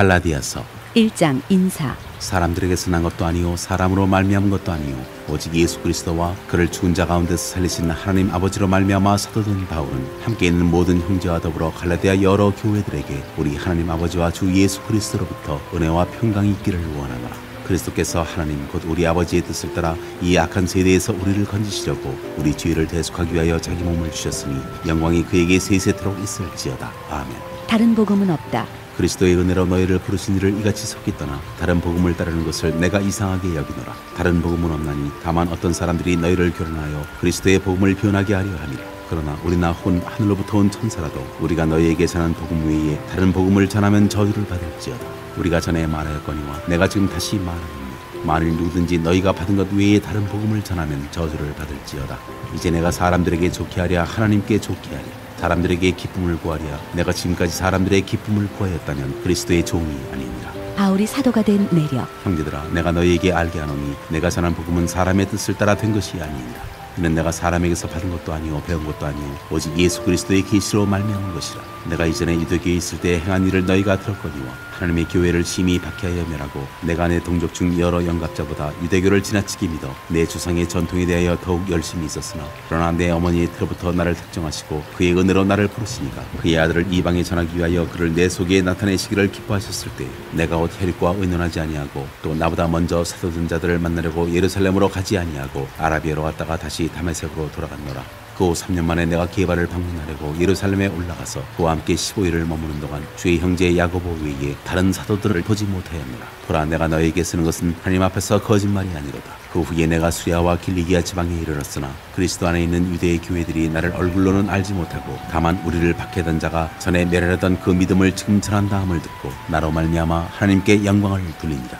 갈라디아서 1장 인사. 사람들에게서 난 것도 아니요 사람으로 말미암은 것도 아니요 오직 예수 그리스도와 그를 죽은 자 가운데서 살리신 하나님 아버지로 말미암아 사도된 바울은 함께 있는 모든 형제와 더불어 갈라디아 여러 교회들에게 우리 하나님 아버지와 주 예수 그리스도로부터 은혜와 평강이 있기를 원하노라. 그리스도께서 하나님 곧 우리 아버지의 뜻을 따라 이 악한 세대에서 우리를 건지시려고 우리 죄를 대속하기 위하여 자기 몸을 주셨으니 영광이 그에게 세세토록 있을지어다. 아멘. 다른 복음은 없다. 그리스도의 은혜로 너희를 부르신 이를 이같이 속히 떠나 다른 복음을 따르는 것을 내가 이상하게 여기노라. 다른 복음은 없나니 다만 어떤 사람들이 너희를 교란하여 그리스도의 복음을 변하게 하려 함이라. 그러나 우리나 혼 하늘로부터 온 천사라도 우리가 너희에게 전한 복음 외에 다른 복음을 전하면 저주를 받을지어다. 우리가 전에 말하였거니와 내가 지금 다시 말하노니 만일 누구든지 너희가 받은 것 외에 다른 복음을 전하면 저주를 받을지어다. 이제 내가 사람들에게 좋게 하랴 하나님께 좋게 하랴 사람들에게 기쁨을 구하랴 내가 지금까지 사람들의 기쁨을 구하였다면 그리스도의 종이 아니니라. 바울이 사도가 된 내력. 형제들아 내가 너희에게 알게 하노니 내가 전한 복음은 사람의 뜻을 따라 된 것이 아니니라. 이는 내가 사람에게서 받은 것도 아니요 배운 것도 아니요 오직 예수 그리스도의 계시로 말미암은 것이라. 내가 이전에 유대교에 있을 때 행한 일을 너희가 들었거니와 하나님의 교회를 심히 박해하여 멸하고 내가 내 동족 중 여러 영갑자보다 유대교를 지나치게 믿어 내 주상의 전통에 대하여 더욱 열심히 있었으나 그러나 내 어머니의 태로부터 나를 택정하시고 그의 은혜로 나를 부르시니까 그의 아들을 이방에 전하기 위하여 그를 내 속에 나타내시기를 기뻐하셨을 때 내가 곧 혈육과 의논하지 아니하고 또 나보다 먼저 사도된 자들을 만나려고 예루살렘으로 가지 아니하고 아라비아로 갔다가 다시 다메섹으로 돌아갔노라. 그 후 3년 만에 내가 게바를 방문하려고 예루살렘에 올라가서 그와 함께 15일을 머무는 동안 주의 형제 야고보 외에 다른 사도들을 보지 못하였노라. 보라 내가 너에게 쓰는 것은 하나님 앞에서 거짓말이 아니로다. 그 후에 내가 수리아와 길리기아 지방에 이르렀으나 그리스도 안에 있는 유대의 교회들이 나를 얼굴로는 알지 못하고 다만 우리를 박해하던 자가 전에 멸하려던 그 믿음을 지금 전한다함을 듣고 나로 말미암아 하나님께 영광을 돌리니라.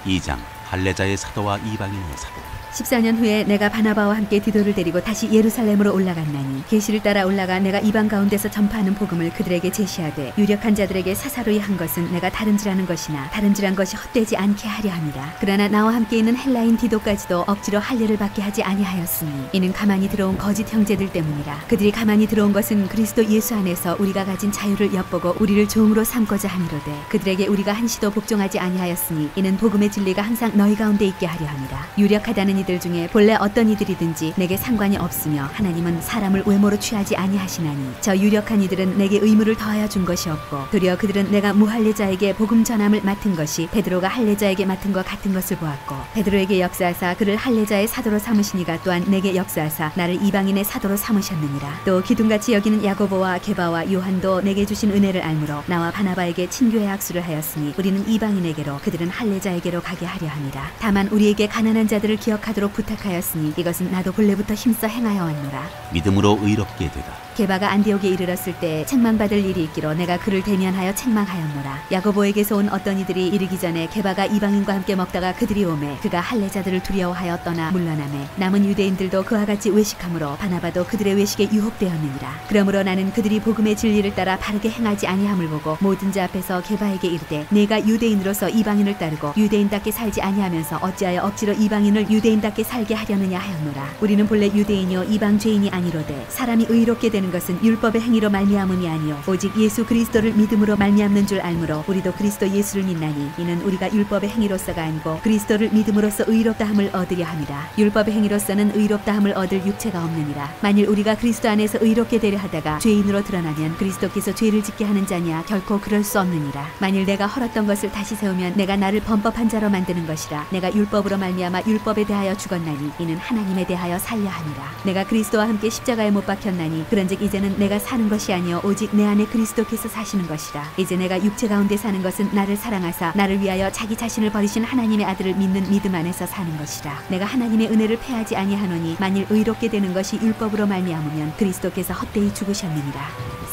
2장 할례자의 사도와 이방인의 사도. 14년 후에 내가 바나바와 함께 디도를 데리고 다시 예루살렘으로 올라갔나니 계시를 따라 올라가 내가 이방 가운데서 전파하는 복음을 그들에게 제시하되 유력한 자들에게 사사로이 한 것은 내가 다른지라는 것이나 다른지란 것이 헛되지 않게 하려 함이라. 그러나 나와 함께 있는 헬라인 디도까지도 억지로 할례를 받게 하지 아니하였으니 이는 가만히 들어온 거짓 형제들 때문이라. 그들이 가만히 들어온 것은 그리스도 예수 안에서 우리가 가진 자유를 엿보고 우리를 종으로 삼고자 함이로되 그들에게 우리가 한시도 복종하지 아니하였으니 이는 복음의 진리가 항상 너희 가운데 있게 하려 함이라. 유력하다는 이들 중에 본래 어떤 이들이든지 내게 상관이 없으며 하나님은 사람을 외모로 취하지 아니하시나니 저 유력한 이들은 내게 의무를 더하여 준 것이 없고 도리어 그들은 내가 무할례자에게 복음 전함을 맡은 것이 베드로가 할례자에게 맡은 것 같은 것을 보았고 베드로에게 역사하사 그를 할례자의 사도로 삼으시니가 또한 내게 역사하사 나를 이방인의 사도로 삼으셨느니라. 또 기둥같이 여기는 야고보와 게바와 요한도 내게 주신 은혜를 알므로 나와 바나바에게 친교의 악수를 하였으니 우리는 이방인에게로 그들은 할례자에게로 가게 하려 합니다. 다만 우리에게 가난한 자들을 기억하도록 부탁하였으니 이것은 나도 본래부터 힘써 행하여 왔노라. 믿음으로 의롭게 되다. 게바가 안디옥에 이르렀을 때 책망받을 일이 있기로 내가 그를 대면하여 책망하였노라. 야고보에게서 온 어떤 이들이 이르기 전에 게바가 이방인과 함께 먹다가 그들이 오매 그가 할례자들을 두려워하여 떠나 물러나매 남은 유대인들도 그와 같이 외식함으로 바나바도 그들의 외식에 유혹되었느니라. 그러므로 나는 그들이 복음의 진리를 따라 바르게 행하지 아니함을 보고 모든 자 앞에서 게바에게 이르되 내가 유대인으로서 이방인을 따르고 유대인답게 살지 아니하면서 어찌하여 억지로 이방인을 유대인답게 살게 하려느냐 하였노라. 우리는 본래 유대인이요 이방 죄인이 아니로되 사람이 의롭게 되는 것은 율법의 행위로 말미암음이 아니요 오직 예수 그리스도를 믿음으로 말미암는 줄 알므로 우리도 그리스도 예수를 믿나니 이는 우리가 율법의 행위로서가 아니고 그리스도를 믿음으로써 의롭다함을 얻으려 함이라. 율법의 행위로서는 의롭다함을 얻을 육체가 없느니라. 만일 우리가 그리스도 안에서 의롭게 되려 하다가 죄인으로 드러나면 그리스도께서 죄를 짓게 하는 자냐 결코 그럴 수 없느니라. 만일 내가 헐었던 것을 다시 세우면 내가 나를 범법한 자로 만드는 것이라. 내가 율법으로 말미암아 율법에 대하여 죽었나니 이는 하나님에 대하여 살려 함이라. 내가 그리스도와 함께 십자가에 못 박혔나니 그런즉 이제는 내가 사는 것이 아니요 오직 내 안에 그리스도께서 사시는 것이라. 이제 내가 육체 가운데 사는 것은 나를 사랑하사 나를 위하여 자기 자신을 버리신 하나님의 아들을 믿는 믿음 안에서 사는 것이라. 내가 하나님의 은혜를 패하지 아니하노니 만일 의롭게 되는 것이 율법으로 말미암으면 그리스도께서 헛되이 죽으셨느니라.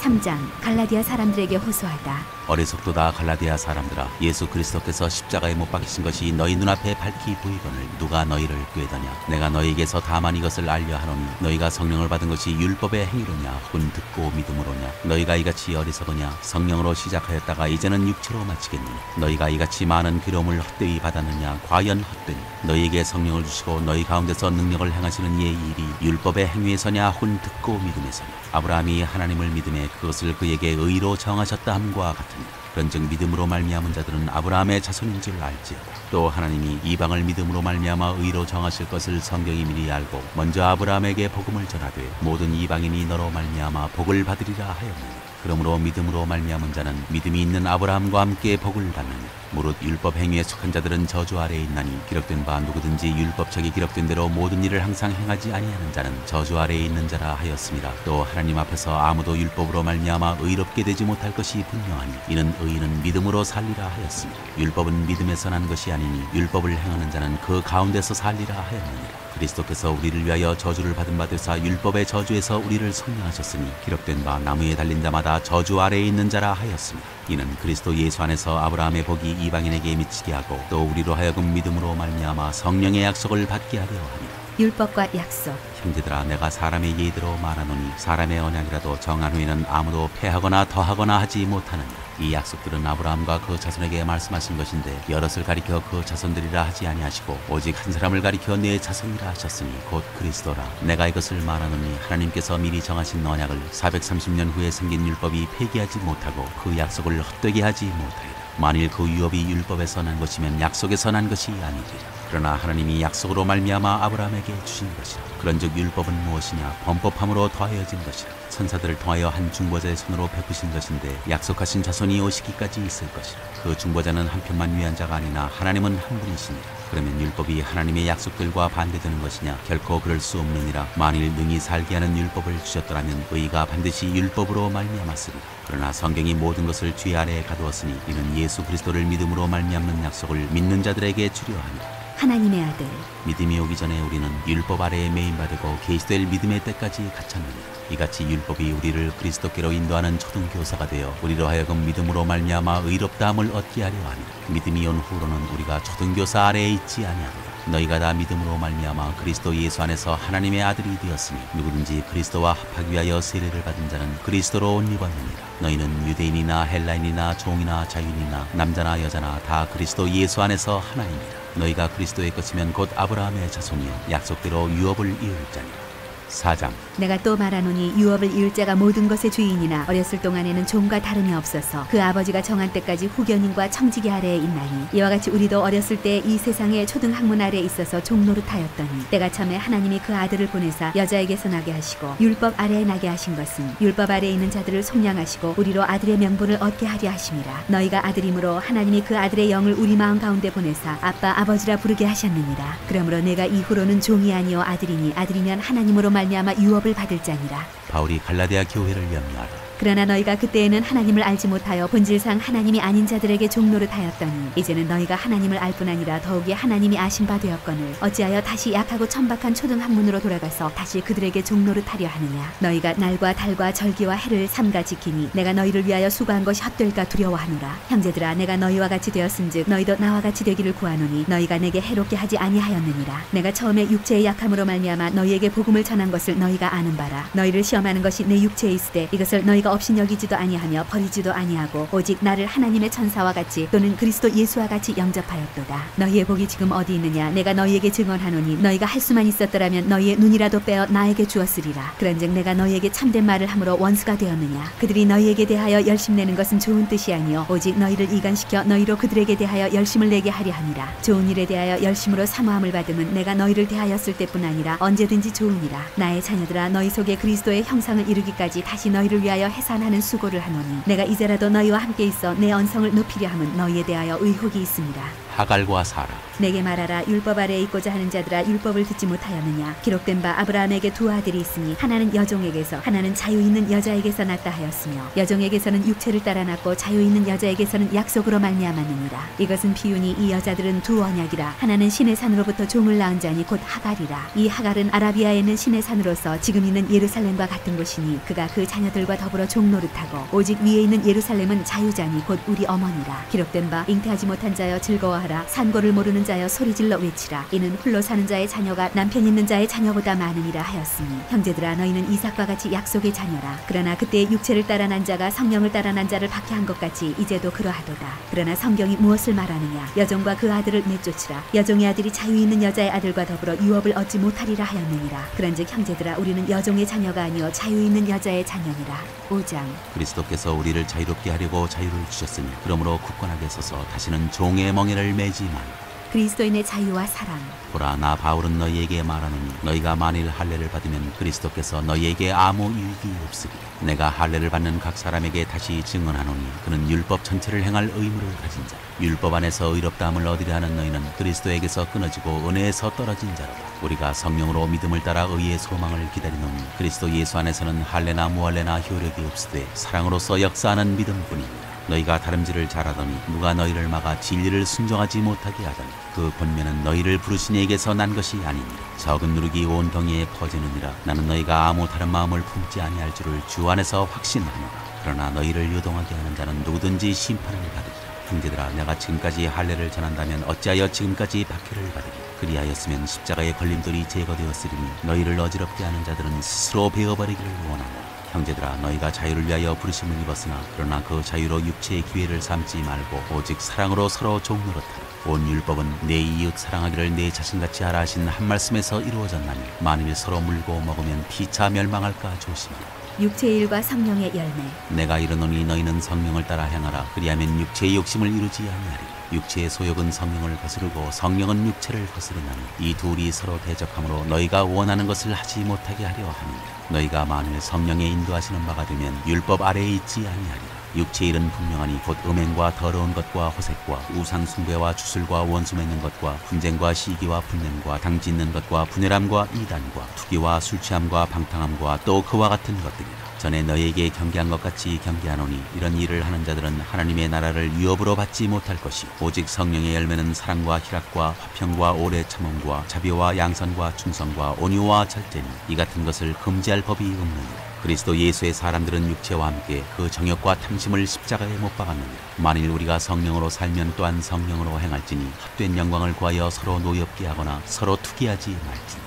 3장 갈라디아 사람들에게 호소하다. 어리석도다 갈라디아 사람들아 예수 그리스도께서 십자가에 못 박히신 것이 너희 눈앞에 밝히 보이거늘 누가 너희를 꾀더냐. 내가 너희에게서 다만 이것을 알려 하노니 너희가 성령을 받은 것이 율법의 행위로냐 혼 듣고 믿음으로냐. 너희가 이같이 어리석으냐. 성령으로 시작하였다가 이제는 육체로 마치겠느냐. 너희가 이같이 많은 괴로움을 헛되이 받았느냐. 과연 헛되니. 너희에게 성령을 주시고 너희 가운데서 능력을 행하시는 이의 일이 율법의 행위에서냐 혼 듣고 믿음에서냐. 아브라함이 하나님을 믿음에 그것을 그에게 의로 정하셨다 함과 같으니 그런즉 믿음으로 말미암은 자들은 아브라함의 자손인 줄 알지어다. 또 하나님이 이방을 믿음으로 말미암아 의로 정하실 것을 성경이 미리 알고 먼저 아브라함에게 복음을 전하되 모든 이방인이 너로 말미암아 복을 받으리라 하였느니 그러므로 믿음으로 말미암은 자는 믿음이 있는 아브라함과 함께 복을 받느니 무릇 율법 행위에 속한 자들은 저주 아래에 있나니 기록된 바 누구든지 율법책에 기록된 대로 모든 일을 항상 행하지 아니하는 자는 저주 아래에 있는 자라 하였습니다. 또 하나님 앞에서 아무도 율법으로 말미암아 의롭게 되지 못할 것이 분명하니 이는 의인은 믿음으로 살리라 하였습니다. 율법은 믿음에서 난 것이 아니니 율법을 행하는 자는 그 가운데서 살리라 하였느니라. 그리스도께서 우리를 위하여 저주를 받은 바 되사 율법의 저주에서 우리를 속량하셨으니 기록된 바 나무에 달린 자마다 저주 아래에 있는 자라 하였습니다. 이는 그리스도 예수 안에서 아브라함의 복이 이방인에게 미치게 하고 또 우리로 하여금 믿음으로 말미암아 성령의 약속을 받게 하려 합니다. 율법과 약속. 형제들아 내가 사람의 예대로 말하노니 사람의 언약이라도 정한 후에는 아무도 패하거나 더하거나 하지 못하느니라. 이 약속들은 아브라함과 그 자손에게 말씀하신 것인데 여럿을 가리켜 그 자손들이라 하지 아니하시고 오직 한 사람을 가리켜 내 자손이라 하셨으니 곧 그리스도라. 내가 이것을 말하노니 하나님께서 미리 정하신 언약을 430년 후에 생긴 율법이 폐기하지 못하고 그 약속을 헛되게 하지 못하리라. 만일 그 유업이 율법에서 난 것이면 약속에서 난 것이 아니리라. 그러나 하나님이 약속으로 말미암아 아브라함에게 주신 것이라. 그런즉 율법은 무엇이냐? 범법함으로 더하여진 것이라. 천사들을 통하여 한 중보자의 손으로 베푸신 것인데 약속하신 자손이 오시기까지 있을 것이라. 그 중보자는 한 편만 위한 자가 아니나 하나님은 한 분이시니라. 그러면 율법이 하나님의 약속들과 반대되는 것이냐? 결코 그럴 수 없느니라. 만일 능히 살게 하는 율법을 주셨더라면 의가 반드시 율법으로 말미암았으리라. 그러나 성경이 모든 것을 죄 아래에 가두었으니 이는 예수 그리스도를 믿음으로 말미암는 약속을 믿는 자들에게 주려 함이라. 하나님의 아들. 믿음이 오기 전에 우리는 율법 아래에 매인받고 계시될 믿음의 때까지 갇혔느니라. 이같이 율법이 우리를 그리스도께로 인도하는 초등교사가 되어 우리로 하여금 믿음으로 말미암아 의롭다함을 얻게 하려 하니라. 믿음이 온 후로는 우리가 초등교사 아래에 있지 아니하노라. 너희가 다 믿음으로 말미암아 그리스도 예수 안에서 하나님의 아들이 되었으니 누구든지 그리스도와 합하기 위하여 세례를 받은 자는 그리스도로 옷 입었느니라. 너희는 유대인이나 헬라인이나 종이나 자유인이나 남자나 여자나 다 그리스도 예수 안에서 하나이니라. 너희가 그리스도의 것이면 곧 아브라함의 자손이요 약속대로 유업을 이을 자니라. 4장. 내가 또 말하노니 유업을 이을 자가 모든 것의 주인이나 어렸을 동안에는 종과 다름이 없어서 그 아버지가 정한 때까지 후견인과 청지기 아래에 있나니 이와 같이 우리도 어렸을 때 이 세상의 초등학문 아래에 있어서 종노릇하였더니 때가 참에 하나님이 그 아들을 보내사 여자에게서 나게 하시고 율법 아래에 나게 하신 것은 율법 아래에 있는 자들을 속량하시고 우리로 아들의 명분을 얻게 하려 하심이라. 너희가 아들이므로 하나님이 그 아들의 영을 우리 마음 가운데 보내사 아빠 아버지라 부르게 하셨느니라. 그러므로 내가 이후로는 종이 아니요 아들이니 아들이면 하나님으로 말미암아 유업을 받을 자니라. 바울이 갈라디아 교회를 염려하라. 그러나 너희가 그때에는 하나님을 알지 못하여 본질상 하나님이 아닌 자들에게 종노릇하였더니 이제는 너희가 하나님을 알 뿐 아니라 더욱이 하나님이 아신 바 되었거늘 어찌하여 다시 약하고 천박한 초등학문으로 돌아가서 다시 그들에게 종노릇하려 하느냐. 너희가 날과 달과 절기와 해를 삼가 지키니 내가 너희를 위하여 수고한 것이 헛될까 두려워하노라. 형제들아 내가 너희와 같이 되었은즉 너희도 나와 같이 되기를 구하노니 너희가 내게 해롭게 하지 아니하였느니라. 내가 처음에 육체의 약함으로 말미암아 너희에게 복음을 전한 것을 너희가 아는 바라. 너희를 시험하는 것이 내 육체에 있으되 이것을 너희가 없이 여기지도 아니하며 버리지도 아니하고 오직 나를 하나님의 천사와 같이 또는 그리스도 예수와 같이 영접하였도다. 너희의 복이 지금 어디 있느냐. 내가 너희에게 증언하노니 너희가 할 수만 있었더라면 너희의 눈이라도 빼어 나에게 주었으리라. 그런즉 내가 너희에게 참된 말을 함으로 원수가 되었느냐. 그들이 너희에게 대하여 열심내는 것은 좋은 뜻이 아니요 오직 너희를 이간시켜 너희로 그들에게 대하여 열심을 내게 하려 함이라. 좋은 일에 대하여 열심으로 사모함을 받음은 내가 너희를 대하였을 때뿐 아니라 언제든지 좋으니라. 나의 자녀들아 너희 속에 그리스도의 형상을 이루기까지 다시 너희를 위하여 해산하는 수고를 하노니 내가 이제라도 너희와 함께 있어 내 언성을 높이려 함은 너희에 대하여 의혹이 있습니다. 하갈과 사라. 내게 말하라. 율법 아래에 있고자 하는 자들아 율법을 듣지 못하였느냐. 기록된 바 아브라함에게 두 아들이 있으니 하나는 여종에게서 하나는 자유 있는 여자에게서 났다 하였으며 여종에게서는 육체를 따라 났고 자유 있는 여자에게서는 약속으로 말미암았느니라. 이것은 비유니 이 여자들은 두 언약이라. 하나는 신의 산으로부터 종을 낳은 자니 곧 하갈이라. 이 하갈은 아라비아에 있는 신의 산으로서 지금 있는 예루살렘과 같은 곳이니 그가 그 자녀들과 더불어 종노릇하고 오직 위에 있는 예루살렘은 자유자니 곧 우리 어머니라. 기록된 바 잉태하지 못한 자여 즐거워하라. 두려워하라. 산고를 모르는 자여 소리질러 외치라. 이는 홀로 사는 자의 자녀가 남편 있는 자의 자녀보다 많으니라 하였으니 형제들아 너희는 이삭과 같이 약속의 자녀라. 그러나 그때 육체를 따라 난 자가 성령을 따라 난 자를 박해한 것 같이 이제도 그러하도다. 그러나 성경이 무엇을 말하느냐. 여종과 그 아들을 내쫓으라. 여종의 아들이 자유 있는 여자의 아들과 더불어 유업을 얻지 못하리라 하였느니라. 그런즉 형제들아 우리는 여종의 자녀가 아니요 자유 있는 여자의 자녀니라. 5장. 그리스도께서 우리를 자유롭게 하려고 자유를 주셨으니 그러므로 굳건하게 서서 다시는 종의 멍에를 매지 말라. 그리스도인의 자유와 사랑. 보라 나 바울은 너희에게 말하노니 너희가 만일 할례를 받으면 그리스도께서 너희에게 아무 유익이 없으리라. 내가 할례를 받는 각 사람에게 다시 증언하노니 그는 율법 전체를 행할 의무를 가진 자 율법 안에서 의롭다함을 얻으려 하는 너희는 그리스도에게서 끊어지고 은혜에서 떨어진 자로다. 우리가 성령으로 믿음을 따라 의의 소망을 기다리노니 그리스도 예수 안에서는 할례나 무할례나 효력이 없으되 사랑으로서 역사하는 믿음뿐이니라. 너희가 다름질을 잘하더니 누가 너희를 막아 진리를 순종하지 못하게 하더니 그 권면은 너희를 부르신 이에게서 난 것이 아니니라. 적은 누룩이 온 덩이에 퍼지느니라. 나는 너희가 아무 다른 마음을 품지 아니할 줄을 주 안에서 확신하노라. 그러나 너희를 요동하게 하는 자는 누구든지 심판을 받으리라. 형제들아 내가 지금까지 할례를 전한다면 어찌하여 지금까지 박해를 받으리. 그리하였으면 십자가의 걸림돌이 제거되었으리니 너희를 어지럽게 하는 자들은 스스로 베어버리기를 원하노라. 형제들아 너희가 자유를 위하여 부르심을 입었으나 그러나 그 자유로 육체의 기회를 삼지 말고 오직 사랑으로 서로 종노릇하라. 온 율법은 내 이웃 사랑하기를 내 자신같이 하라 하신 한 말씀에서 이루어졌나니 만일 서로 물고 먹으면 피차 멸망할까 조심하라. 육체의 일과 성령의 열매. 내가 이르노니 너희는 성령을 따라 행하라. 그리하면 육체의 욕심을 이루지 아니하리라. 육체의 소욕은 성령을 거스르고 성령은 육체를 거스르나니 이 둘이 서로 대적하므로 너희가 원하는 것을 하지 못하게 하려 함이니라. 너희가 만일 성령의 인도하시는 바가 되면 율법 아래에 있지 아니하리라. 육체의 일은 분명하니 곧 음행과 더러운 것과 호색과 우상 숭배와 주술과 원수 맺는 것과 분쟁과 시기와 분냄과 당짓는 것과 분열함과 이단과 투기와 술 취함과 방탕함과 또 그와 같은 것들이라. 전에 너희에게 경계한 것 같이 경계하노니 이런 일을 하는 자들은 하나님의 나라를 유업으로 받지 못할 것이 오직 성령의 열매는 사랑과 희락과 화평과 오래 참음과 자비와 양선과 충성과 온유와 절제니 이 같은 것을 금지할 법이 없느니라. 그리스도 예수의 사람들은 육체와 함께 그 정욕과 탐심을 십자가에 못 박았느니라. 만일 우리가 성령으로 살면 또한 성령으로 행할지니 헛된 영광을 구하여 서로 노엽게 하거나 서로 투기하지 말지니라.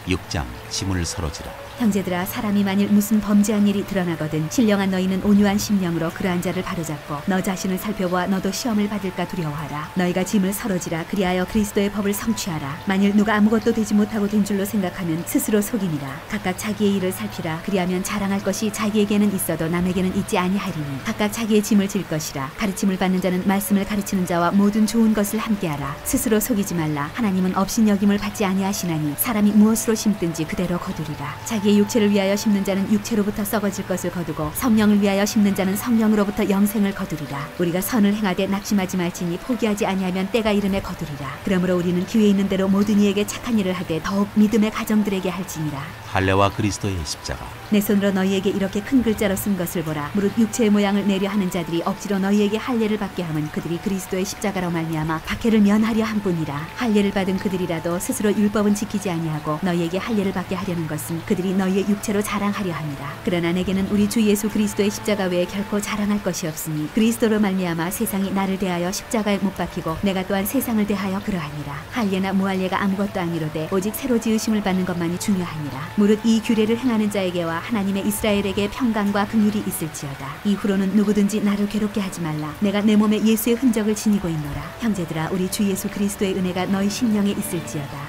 6장. 짐을 서로 지라. 형제들아 사람이 만일 무슨 범죄한 일이 드러나거든 신령한 너희는 온유한 심령으로 그러한 자를 바로잡고 너 자신을 살펴보아 너도 시험을 받을까 두려워하라. 너희가 짐을 서로지라. 그리하여 그리스도의 법을 성취하라. 만일 누가 아무것도 되지 못하고 된 줄로 생각하면 스스로 속이니라. 각각 자기의 일을 살피라. 그리하면 자랑할 것이 자기에게는 있어도 남에게는 있지 아니하리니 각각 자기의 짐을 질 것이라. 가르침을 받는 자는 말씀을 가르치는 자와 모든 좋은 것을 함께하라. 스스로 속이지 말라. 하나님은 업신여김을 받지 아니하시나니 사람이 무엇으로 심든지 그대로 거두리라. 자기의 육체를 위하여 심는 자는 육체로부터 썩어질 것을 거두고 성령을 위하여 심는 자는 성령으로부터 영생을 거두리라. 우리가 선을 행하되 낙심하지 말지니 포기하지 아니하면 때가 이름에 거두리라. 그러므로 우리는 기회 있는 대로 모든 이에게 착한 일을 하되 더욱 믿음의 가정들에게 할지니라. 할례와 그리스도의 십자가. 내 손으로 너희에게 이렇게 큰 글자로 쓴 것을 보라. 무릇 육체의 모양을 내려 하는 자들이 억지로 너희에게 할례를 받게 하면 그들이 그리스도의 십자가로 말미암아 박해를 면하려 함뿐이라. 할례를 받은 그들이라도 스스로 율법은 지키지 아니하고 너희에게 할례를 받게 하려는 것은 그들이 너희의 육체로 자랑하려 합니다. 그러나 내게는 우리 주 예수 그리스도의 십자가 외에 결코 자랑할 것이 없으니 그리스도로 말미암아 세상이 나를 대하여 십자가에 못 박히고 내가 또한 세상을 대하여 그러하니라. 할례나 무할례가 아무것도 아니로되 오직 새로 지으심을 받는 것만이 중요하니라. 무릇 이 규례를 행하는 자에게와 하나님의 이스라엘에게 평강과 긍휼이 있을지어다. 이후로는 누구든지 나를 괴롭게 하지 말라. 내가 내 몸에 예수의 흔적을 지니고 있노라. 형제들아 우리 주 예수 그리스도의 은혜가 너희 심령에 있을지어다.